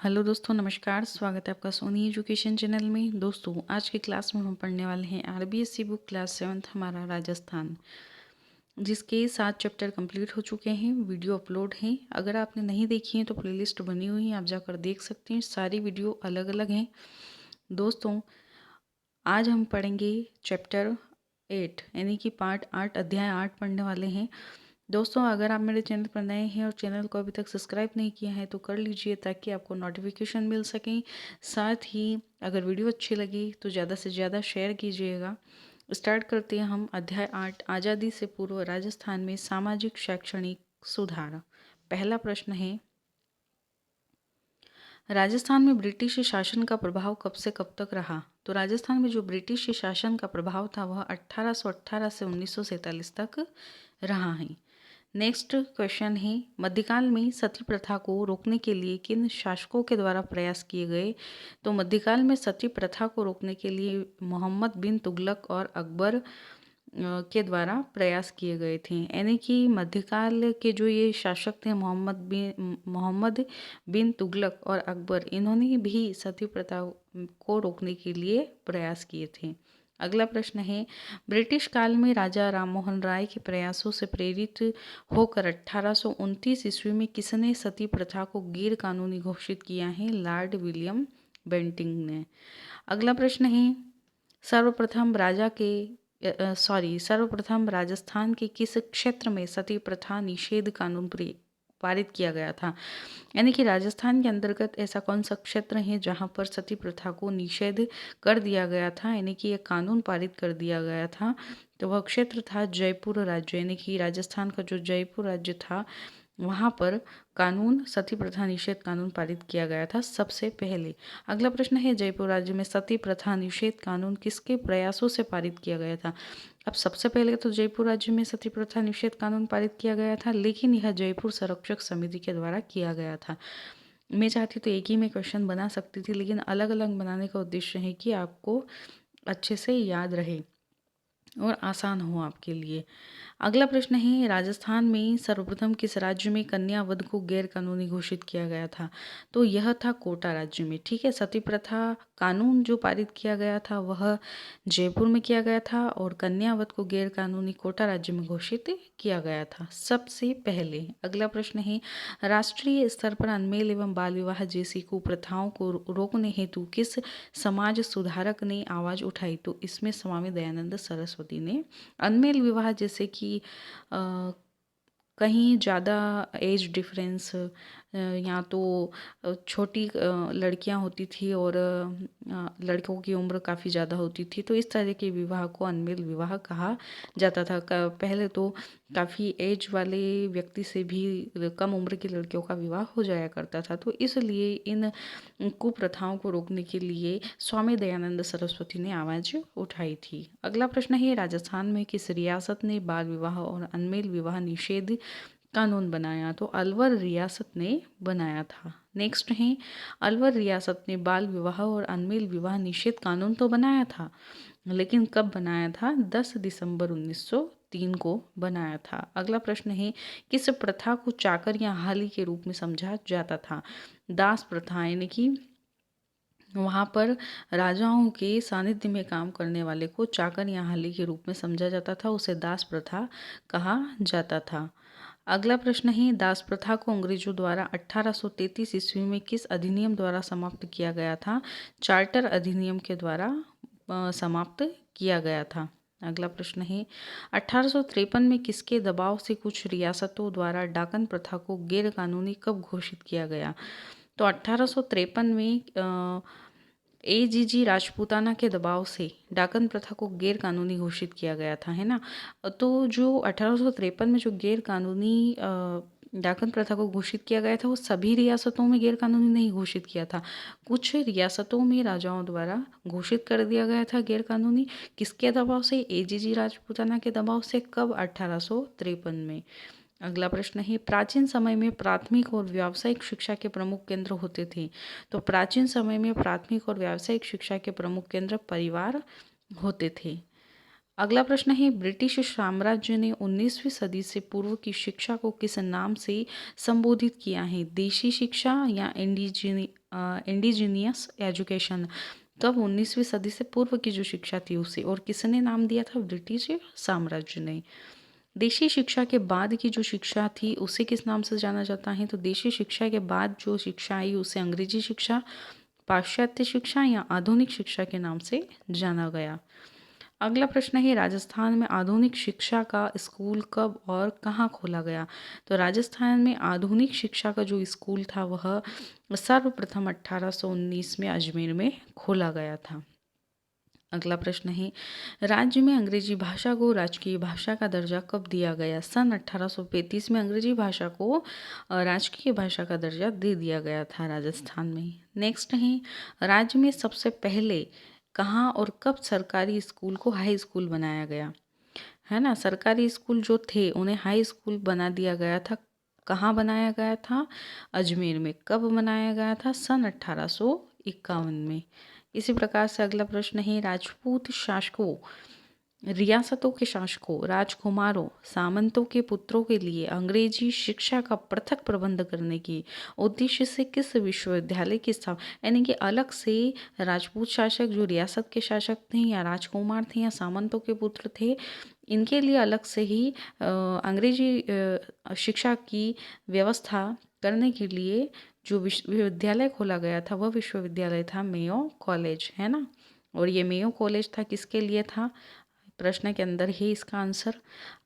Hello दोस्तों, नमस्कार। स्वागत है आपका सोनी एजुकेशन चैनल में। दोस्तों, आज की क्लास में हम पढ़ने वाले हैं आरबीएसई बुक क्लास 7th हमारा राजस्थान, जिसके 7 चैप्टर कंप्लीट हो चुके हैं। वीडियो अपलोड हैं, अगर आपने नहीं देखी है तो प्लेलिस्ट बनी हुई है, आप जाकर देख सकते हैं। सारी वीडियो अलग अलग हैं। दोस्तों, आज हम पढ़ेंगे चैप्टर 8 यानी कि पार्ट 8 अध्याय 8 पढ़ने वाले हैं। दोस्तों, अगर आप मेरे चैनल पर नए हैं और चैनल को अभी तक सब्सक्राइब नहीं किया है तो कर लीजिए, ताकि आपको नोटिफिकेशन मिल सकें। साथ ही अगर वीडियो अच्छी लगी तो ज़्यादा से ज़्यादा शेयर कीजिएगा। स्टार्ट करते हैं हम अध्याय 8, आज़ादी से पूर्व राजस्थान में सामाजिक शैक्षणिक सुधार। पहला प्रश्न है, राजस्थान में ब्रिटिश शासन का प्रभाव कब से कब तक रहा? तो राजस्थान में जो ब्रिटिश शासन का प्रभाव था वह 1818 से 1947 तक रहा है। नेक्स्ट क्वेश्चन है, मध्यकाल में सती प्रथा को रोकने के लिए किन शासकों के द्वारा प्रयास किए गए? तो मध्यकाल में सती प्रथा को रोकने के लिए मोहम्मद बिन तुगलक और अकबर के द्वारा प्रयास किए गए थे। यानी कि मध्यकाल के जो ये शासक थे मोहम्मद बिन तुगलक और अकबर, इन्होंने भी सती प्रथा को रोकने के लिए प्रयास किए थे। अगला प्रश्न है, ब्रिटिश काल में राजा राममोहन राय के प्रयासों से प्रेरित होकर 1829 ईस्वी में किसने सती प्रथा को गैर कानूनी घोषित किया है? लॉर्ड विलियम बेंटिंक ने। अगला प्रश्न है, सर्वप्रथम राजस्थान के किस क्षेत्र में सती प्रथा निषेध कानून पारित किया गया था? यानी कि राजस्थान के अंतर्गत ऐसा कौन सा क्षेत्र है जहां पर सती प्रथा को निषेध कर दिया गया था, यानी कि एक कानून पारित कर दिया गया था? तो वह क्षेत्र था जयपुर राज्य, यानी कि राजस्थान का जो जयपुर राज्य था वहाँ पर कानून सती प्रथा निषेध कानून पारित किया गया था सबसे पहले। अगला प्रश्न है, जयपुर राज्य में सती प्रथा निषेध कानून किसके प्रयासों से पारित किया गया था? अब सबसे पहले तो जयपुर राज्य में सती प्रथा निषेध कानून पारित किया गया था, लेकिन यह जयपुर संरक्षक समिति के द्वारा किया गया था। मैं चाहती तो एक ही में क्वेश्चन बना सकती थी, लेकिन अलग अलग बनाने का उद्देश्य है कि आपको अच्छे से याद रहे और आसान हो आपके लिए। अगला प्रश्न है, राजस्थान में सर्वप्रथम किस राज्य में कन्या वध को गैर कानूनी घोषित किया गया था? तो यह था कोटा राज्य में। ठीक है, सती प्रथा कानून जो पारित किया गया था वह जयपुर में किया गया था और कन्या वध को गैर कानूनी कोटा राज्य में घोषित किया गया था सबसे पहले। अगला प्रश्न है, राष्ट्रीय स्तर पर अनमेल एवं बाल विवाह जैसी कुप्रथाओं को रोकने हेतु किस समाज सुधारक ने आवाज उठाई? तो इसमें स्वामी दयानंद सरस्वती ने। अनमेल विवाह जैसे कि कहीं ज़्यादा एज डिफरेंस या तो छोटी लड़कियां होती थी और लड़कों की उम्र काफ़ी ज़्यादा होती थी, तो इस तरह के विवाह को अनमेल विवाह कहा जाता था। पहले तो काफ़ी एज वाले व्यक्ति से भी कम उम्र की लड़कियों का विवाह हो जाया करता था, तो इसलिए इन कुप्रथाओं को रोकने के लिए स्वामी दयानंद सरस्वती ने आवाज़ उठाई थी। अगला प्रश्न है, राजस्थान में किस रियासत ने बाल विवाह और अनमेल विवाह निषेध कानून बनाया? तो अलवर रियासत ने बनाया था। नेक्स्ट है, अलवर रियासत ने बाल विवाह और अनमेल विवाह निषेध कानून तो बनाया था, लेकिन कब बनाया था? 10 दिसंबर 1903 को बनाया था। अगला प्रश्न है, किस प्रथा को चाकर या हाली के रूप में समझा जाता था? दास प्रथा, यानी कि वहाँ पर राजाओं के सानिध्य में काम करने वाले को चाकर या हाली के रूप में समझा जाता था, उसे दास प्रथा कहा जाता था। अगला प्रश्न है, दास प्रथा को अंग्रेजों द्वारा 1833 ईस्वी में किस अधिनियम द्वारा समाप्त किया गया था? चार्टर अधिनियम के द्वारा समाप्त किया गया था। अगला प्रश्न है, 1853 में किसके दबाव से कुछ रियासतों द्वारा डाकन प्रथा को गैर कानूनी कब घोषित किया गया? तो 1853 में एजीजी राजपूताना के दबाव से डाकन प्रथा को गैर कानूनी घोषित किया गया था, है ना। तो जो 1853 में जो गैर कानूनी डाकन प्रथा को घोषित किया गया था वो सभी रियासतों में गैर कानूनी नहीं घोषित किया था, कुछ रियासतों में राजाओं द्वारा घोषित कर दिया गया था गैर कानूनी। किसके दबाव से? एजीजी राजपूताना के दबाव से। कब? 1853 में। अगला प्रश्न है, प्राचीन समय में प्राथमिक और व्यावसायिक शिक्षा के प्रमुख केंद्र होते थे? तो प्राचीन समय में प्राथमिक और व्यावसायिक शिक्षा के प्रमुख केंद्र परिवार होते थे। अगला प्रश्न है, ब्रिटिश साम्राज्य ने 19वीं सदी से पूर्व की शिक्षा को किस नाम से संबोधित किया है? देशी शिक्षा या इंडिजीनियस एजुकेशन, कब 19वीं सदी से पूर्व की जो शिक्षा थी उसे, और किसने नाम दिया था? ब्रिटिश साम्राज्य ने। देशी शिक्षा के बाद की जो शिक्षा थी उसे किस नाम से जाना जाता है? तो देशी शिक्षा के बाद जो शिक्षा आई उसे अंग्रेजी शिक्षा, पाश्चात्य शिक्षा या आधुनिक शिक्षा के नाम से जाना गया। अगला प्रश्न है, राजस्थान में आधुनिक शिक्षा का स्कूल कब और कहाँ खोला गया? तो राजस्थान में आधुनिक शिक्षा का जो स्कूल था वह सर्वप्रथम 1819 में अजमेर में खोला गया था। अगला प्रश्न है, राज्य में अंग्रेजी भाषा को राजकीय भाषा का दर्जा कब दिया गया? सन 1835 में अंग्रेजी भाषा को राजकीय भाषा का दर्जा दे दिया गया था राजस्थान में। नेक्स्ट है, राज्य में सबसे पहले कहाँ और कब सरकारी स्कूल को हाई स्कूल बनाया गया? है ना, सरकारी स्कूल जो थे उन्हें हाई स्कूल बना दिया गया था। कहाँ बनाया गया था? अजमेर में। कब बनाया गया था? सन 1851 में। इसी प्रकार से अगला प्रश्न है, राजपूत शासकों, रियासतों के शासकों, राजकुमारों, सामंतों के पुत्रों के लिए अंग्रेजी शिक्षा का पृथक प्रबंध करने की उद्देश्य से किस विश्वविद्यालय की स्थापना, यानी कि अलग से राजपूत शासक जो रियासत के शासक थे या राजकुमार थे या सामंतों के पुत्र थे, इनके लिए अलग से ही अंग्रेजी शिक्षा की व्यवस्था करने के लिए जो विश्वविद्यालय खोला गया था वह विश्वविद्यालय था मेयो कॉलेज, है ना। और ये मेयो कॉलेज था किसके लिए था? प्रश्न के अंदर ही इसका आंसर।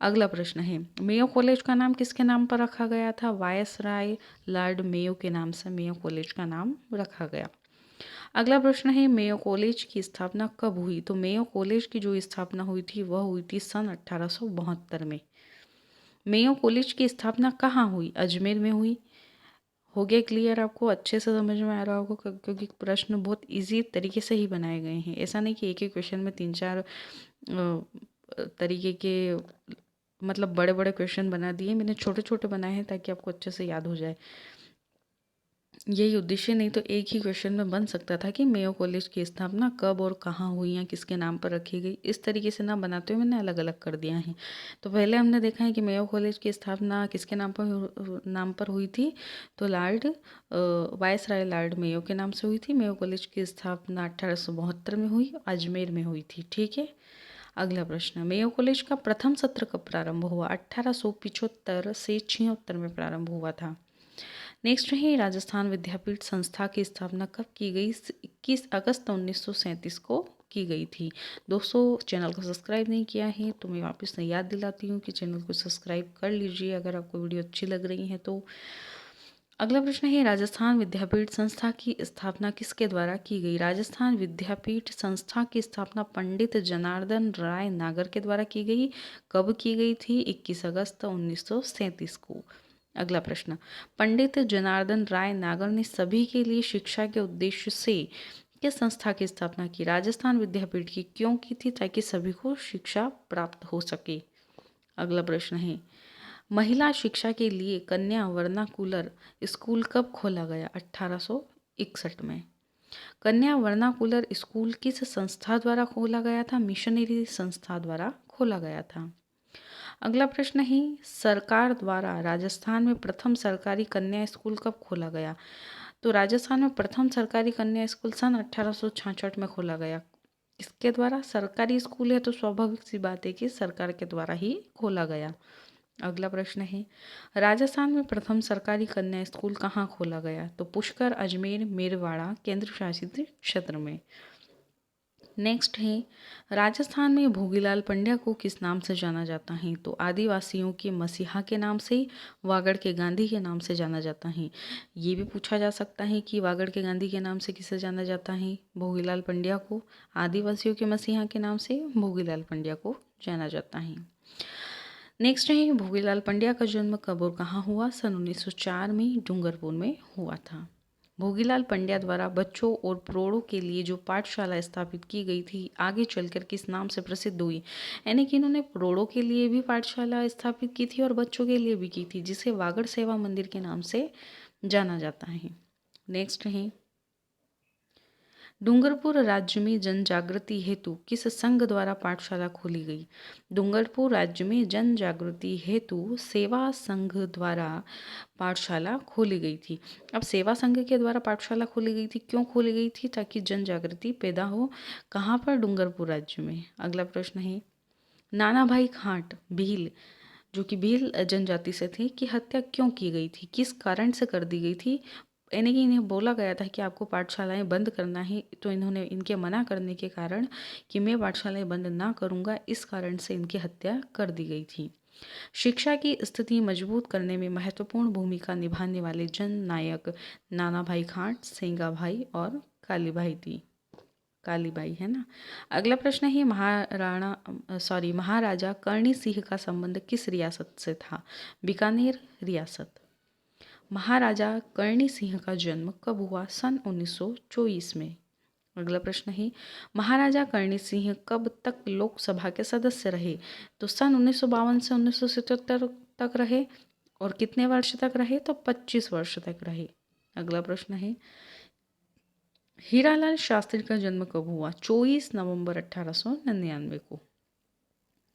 अगला प्रश्न है, मेयो कॉलेज का नाम किसके नाम पर रखा गया था? वायसराय लॉर्ड मेयो के नाम से मेयो कॉलेज का नाम रखा गया। अगला प्रश्न है, मेयो कॉलेज की स्थापना कब हुई? तो मेयो कॉलेज की जो स्थापना हुई थी वह हुई थी सन 1872 में। मेयो कॉलेज की स्थापना कहाँ हुई? अजमेर में हुई। हो गया क्लियर? आपको अच्छे से समझ में आ रहा होगा क्योंकि प्रश्न बहुत इजी तरीके से ही बनाए गए हैं। ऐसा नहीं कि एक ही क्वेश्चन में 3-4 तरीके के मतलब बड़े बड़े क्वेश्चन बना दिए, मैंने छोटे छोटे बनाए हैं ताकि आपको अच्छे से याद हो जाए। यही उद्देश्य, नहीं तो एक ही क्वेश्चन में बन सकता था कि मेयो कॉलेज की स्थापना कब और कहाँ हुई या किसके नाम पर रखी गई। इस तरीके से ना बनाते हुए मैंने अलग अलग कर दिया है। तो पहले हमने देखा है कि मेयो कॉलेज की स्थापना किसके नाम पर हुई थी? तो लॉर्ड वायसराय लॉर्ड मेयो के नाम से हुई थी। मेयो कॉलेज की स्थापना 1872 में हुई, अजमेर में हुई थी। ठीक है। अगला प्रश्न, मेयो कॉलेज का प्रथम सत्र कब प्रारंभ हुआ? 1875 से 76 में प्रारंभ हुआ था। नेक्स्ट है, राजस्थान विद्यापीठ संस्था की स्थापना कब की गई? 21 अगस्त 1937 को की गई थी। दोस्तों, चैनल को सब्सक्राइब नहीं किया है तो मैं वापस से याद दिलाती हूँ कि चैनल को सब्सक्राइब कर लीजिए अगर आपको वीडियो अच्छी लग रही है तो। अगला प्रश्न है, राजस्थान विद्यापीठ संस्था की स्थापना किसके द्वारा की गई? राजस्थान विद्यापीठ संस्था की स्थापना पंडित जनार्दन राय नागर के द्वारा की गई। कब की गई थी? 21 अगस्त 1937 को। अगला प्रश्न, पंडित जनार्दन राय नागर ने सभी के लिए शिक्षा के उद्देश्य से किस संस्था की स्थापना की? राजस्थान विद्यापीठ की क्यों की थी? ताकि सभी को शिक्षा प्राप्त हो सके। अगला प्रश्न है, महिला शिक्षा के लिए कन्या वर्नाकुलर स्कूल कब खोला गया? 1861 में। कन्या वर्नाकुलर स्कूल किस संस्था द्वारा खोला गया था? मिशनरी संस्था द्वारा खोला गया था। अगला प्रश्न है, सरकार द्वारा राजस्थान में प्रथम सरकारी कन्या स्कूल कब खोला गया? तो राजस्थान में प्रथम सरकारी कन्या स्कूल सन 1866 में खोला गया। इसके द्वारा सरकारी स्कूल है तो स्वाभाविक सी बात है कि सरकार के द्वारा ही खोला गया। अगला प्रश्न है, राजस्थान में प्रथम सरकारी कन्या स्कूल कहाँ खोला गया? तो पुष्कर, अजमेर, मेरवाड़ा केंद्र शासित क्षेत्र में। नेक्स्ट है, राजस्थान में भोगीलाल पंड्या को किस नाम से जाना जाता है? तो आदिवासियों के मसीहा के नाम से, वागड़ के गांधी के नाम से जाना जाता है। ये भी पूछा जा सकता है कि वागड़ के गांधी के नाम से किसे जाना जाता है? भोगीलाल पंड्या को। आदिवासियों के मसीहा के नाम से भोगीलाल पंड्या को जाना जाता है। नेक्स्ट है, भोगीलाल पंड्या का जन्म कब और कहाँ हुआ? सन 1904 में डूंगरपुर में हुआ था। भोगीलाल पंड्या द्वारा बच्चों और प्रौढ़ों के लिए जो पाठशाला स्थापित की गई थी आगे चलकर किस नाम से प्रसिद्ध हुई? यानी कि इन्होंने प्रौढ़ों के लिए भी पाठशाला स्थापित की थी और बच्चों के लिए भी की थी, जिसे वागड़ सेवा मंदिर के नाम से जाना जाता है। नेक्स्ट है, डूंगरपुर राज्य में जन जागृति हेतु किस संघ द्वारा पाठशाला खोली गई? डूंगरपुर राज्य में जन जागृति हेतु सेवा संघ द्वारा पाठशाला खोली गई थी। अब सेवा संघ के द्वारा पाठशाला खोली गई थी, क्यों खोली गई थी? ताकि जन जागृति पैदा हो। कहाँ पर? डूंगरपुर राज्य में। अगला प्रश्न है, नाना भाई खाट भील, जो कि भील जनजाति से थे, की हत्या क्यों की गई थी? किस कारण से कर दी गई थी? यानी कि इन्हें बोला गया था कि आपको पाठशालाएं बंद करना है, तो इन्होंने इनके मना करने के कारण कि मैं पाठशालाएं बंद ना करूंगा, इस कारण से इनकी हत्या कर दी गई थी। शिक्षा की स्थिति मजबूत करने में महत्वपूर्ण भूमिका निभाने वाले जन नायक नाना भाई खाट, सेंगा भाई और कालीबाई थी। कालीबाई है ना। अगला प्रश्न है, महाराजा कर्णी सिंह का संबंध किस रियासत से था? बीकानेर रियासत। महाराजा कर्णी सिंह का जन्म कब हुआ? सन 1924 में। अगला प्रश्न है, महाराजा कर्णी सिंह कब तक लोकसभा के सदस्य रहे? तो सन 1952 से 1977 तक रहे। और कितने वर्ष तक रहे? तो 25 वर्ष तक रहे। अगला प्रश्न है, हीरालाल शास्त्री का जन्म कब हुआ? 24 नवंबर 1899 को।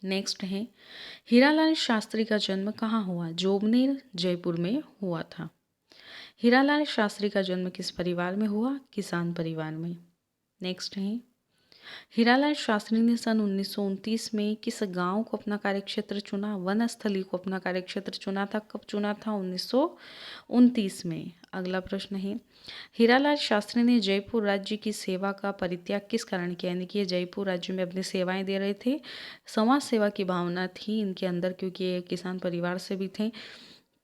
नेक्स्ट है, हीरालाल शास्त्री का जन्म कहाँ हुआ? जोबनेर जयपुर में हुआ था। हीरालाल शास्त्री का जन्म किस परिवार में हुआ? किसान परिवार में। नेक्स्ट है, हीरालाल शास्त्री ने सन 1929 में किस गांव को अपना कार्यक्षेत्र चुना? वनस्थली को अपना कार्यक्षेत्र चुना था। कब चुना था? 1929 में। अगला प्रश्न है, हीरालाल शास्त्री ने जयपुर राज्य की सेवा का परित्याग किस कारण किया? यानी कि ये जयपुर राज्य में अपनी सेवाएं दे रहे थे, समाज सेवा की भावना थी इनके अंदर, क्योंकि ये किसान परिवार से भी थे,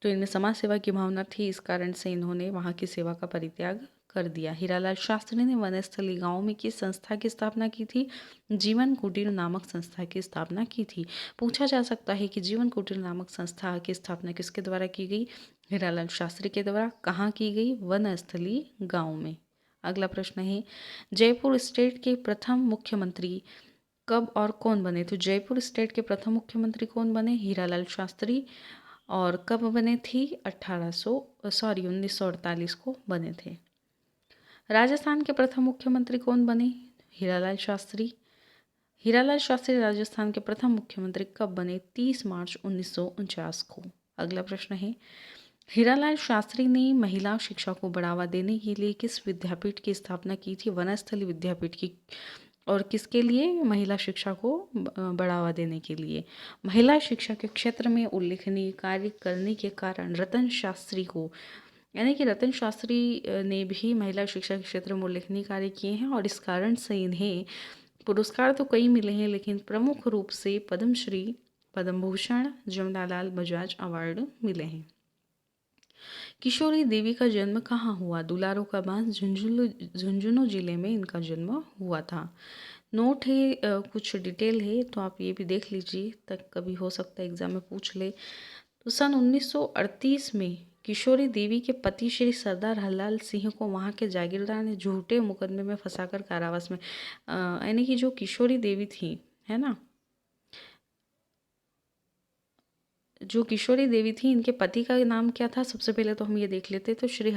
तो इनमें समाज सेवा की भावना थी, इस कारण से इन्होंने वहाँ की सेवा का परित्याग कर दिया। हीरालाल शास्त्री ने वनस्थली गांव में किस संस्था की स्थापना की थी? जीवन कुटीर नामक संस्था की स्थापना की थी। पूछा जा सकता है कि जीवन कुटीर नामक संस्था की स्थापना किसके द्वारा की गई? हीरालाल शास्त्री के द्वारा। कहाँ की गई? वनस्थली गांव में। अगला प्रश्न है, जयपुर स्टेट के प्रथम मुख्यमंत्री कब और कौन बने? तो जयपुर स्टेट के प्रथम मुख्यमंत्री कौन बने? हीरालाल शास्त्री। और कब बने थी? 1948 को बने थे। राजस्थान के प्रथम मुख्यमंत्री कौन बने? हीरालाल शास्त्री। हीरालाल शास्त्री राजस्थान के प्रथम मुख्यमंत्री कब बने? 30 मार्च 1949 को। अगला प्रश्न है, हीरालाल शास्त्री ने महिला शिक्षा को बढ़ावा देने के लिए किस विद्यापीठ की स्थापना की थी? वनस्थली विद्यापीठ की। और किसके लिए? महिला शिक्षा को बढ़ावा देने के लिए। महिला शिक्षा के क्षेत्र में उल्लेखनीय कार्य करने के कारण रतन शास्त्री को, यानी कि रतन शास्त्री ने भी महिला शिक्षा के क्षेत्र में उल्लेखनीय कार्य किए हैं, और इस कारण से इन्हें पुरस्कार तो कई मिले हैं, लेकिन प्रमुख रूप से पद्मश्री, पद्म भूषण, जमनालाल बजाज अवार्ड मिले हैं। किशोरी देवी का जन्म कहाँ हुआ? दुलारो का बांध, झुंझुनू जिले में इनका जन्म हुआ था। नोट है, कुछ डिटेल है, तो आप ये भी देख लीजिए, तक कभी हो सकता है एग्जाम में पूछ ले। तो सन 1938 में किशोरी देवी के पति श्री सरदार हरलाल सिंह को वहाँ के जागीरदार ने झूठे मुकदमे में फंसाकर कारावास में, यानी कि जो किशोरी देवी थी, है ना, जो किशोरी देवी थी, इनके पति का नाम क्या था? सबसे पहले तो हम ये देख लेते, तो श्री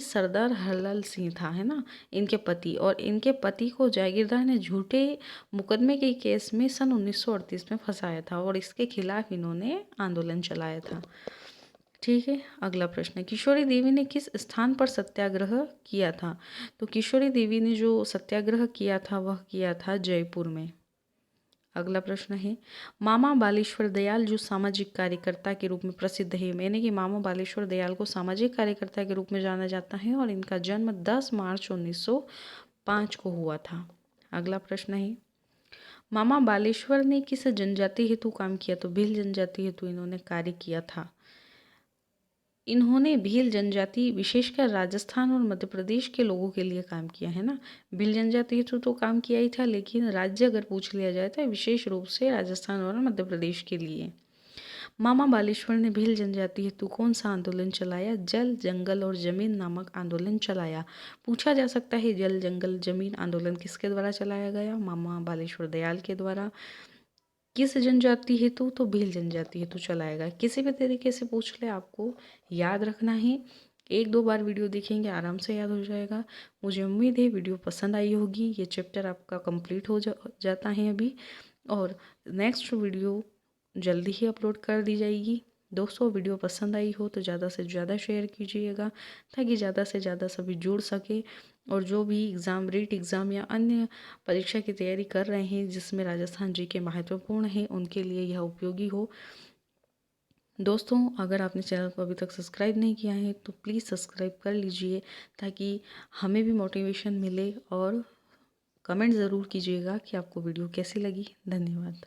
सरदार हरलाल सिंह था, है ना, इनके पति। और इनके पति को जागीरदार ने झूठे मुकदमे के केस में सन 1938 में फंसाया था, और इसके खिलाफ इन्होंने आंदोलन चलाया था। ठीक है। अगला प्रश्न, किशोरी देवी ने किस स्थान पर सत्याग्रह किया था? तो किशोरी देवी ने जो सत्याग्रह किया था वह किया था जयपुर में। अगला प्रश्न है, मामा बालेश्वर दयाल जो सामाजिक कार्यकर्ता के रूप में प्रसिद्ध है, यानी कि मामा बालेश्वर दयाल को सामाजिक कार्यकर्ता के रूप में जाना जाता है, और इनका जन्म 10 मार्च 1905 को हुआ था। अगला प्रश्न है, मामा बालेश्वर ने किस जनजाति हेतु काम किया? तो भील जनजाति हेतु इन्होंने कार्य किया था। इन्होंने भील जनजाति, विशेषकर राजस्थान और मध्य प्रदेश के लोगों के लिए काम किया, है ना। भील जनजाति हेतु तो काम किया ही था, लेकिन राज्य अगर पूछ लिया जाए तो विशेष रूप से राजस्थान और मध्य प्रदेश के लिए। मामा बालेश्वर ने भील जनजाति हेतु कौन सा आंदोलन चलाया? जल, जंगल और जमीन नामक आंदोलन चलाया। पूछा जा सकता है, जल, जंगल, जमीन आंदोलन किसके द्वारा चलाया गया? मामा बालेश्वर दयाल के द्वारा। किस जनजाति हेतु? तो भील जनजाति हेतु चलाएगा। किसी भी तरीके से पूछ ले, आपको याद रखना है 1-2 बार वीडियो देखेंगे आराम से याद हो जाएगा। मुझे उम्मीद है वीडियो पसंद आई होगी। ये चैप्टर आपका कंप्लीट हो जाता है अभी, और नेक्स्ट वीडियो जल्दी ही अपलोड कर दी जाएगी। दोस्तों, वीडियो पसंद आई हो तो ज़्यादा से ज़्यादा शेयर कीजिएगा, ताकि ज़्यादा से ज़्यादा सभी जुड़ सके, और जो भी एग्ज़ाम, रीट एग्ज़ाम या अन्य परीक्षा की तैयारी कर रहे हैं जिसमें राजस्थान जीके महत्वपूर्ण है, उनके लिए यह उपयोगी हो। दोस्तों, अगर आपने चैनल को अभी तक सब्सक्राइब नहीं किया है तो प्लीज़ सब्सक्राइब कर लीजिए, ताकि हमें भी मोटिवेशन मिले, और कमेंट ज़रूर कीजिएगा कि आपको वीडियो कैसी लगी। धन्यवाद।